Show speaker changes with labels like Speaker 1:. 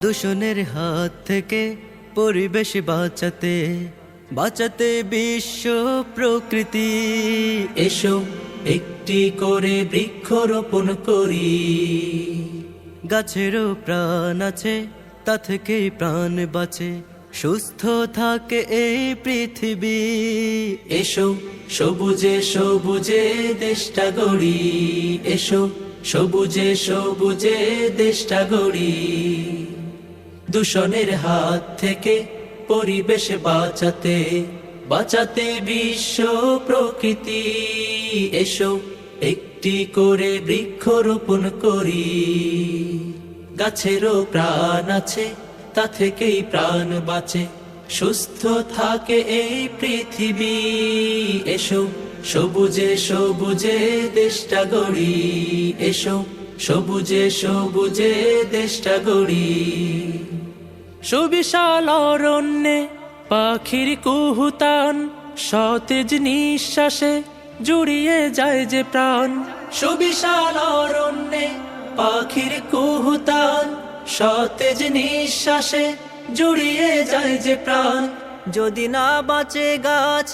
Speaker 1: দূষণের হাত থেকে পরিবেশ বাঁচাতে বাঁচাতে বিশ্ব প্রকৃতি।
Speaker 2: এসো একটি করে বৃক্ষরোপণ করি।
Speaker 1: গাছেরও প্রাণ আছে, তা থেকে প্রাণ বাঁচে, সুস্থ থাকে এই পৃথিবী।
Speaker 2: এসো সবুজে সবুজে দেশটা গড়ি। এসো সবুজে সবুজে দেশটা গড়ি। দূষণের হাত থেকে পরিবেশ বাঁচাতে বাঁচাতে বিশ্ব প্রকৃতি। এসো একটি করে বৃক্ষরোপণ করি। গাছেরও প্রাণ আছে, তা থেকেই প্রাণ বাঁচে, সুস্থ থাকে এই পৃথিবী। এসো সবুজে সবুজে দেশটা গড়ি। এসো সবুজে সবুজে দেশটা গড়ি। সুবিশাল অরণ্যে পাখির কুহুতান, সতেজ নিঃশ্বাসে জুড়িয়ে যায় যে প্রাণ। সুবিশাল অরণ্যে পাখির কুহুতান, সতেজ নিঃশ্বাসে জুড়িয়ে যায় যে প্রাণ।
Speaker 1: যদি না বাঁচে গাছ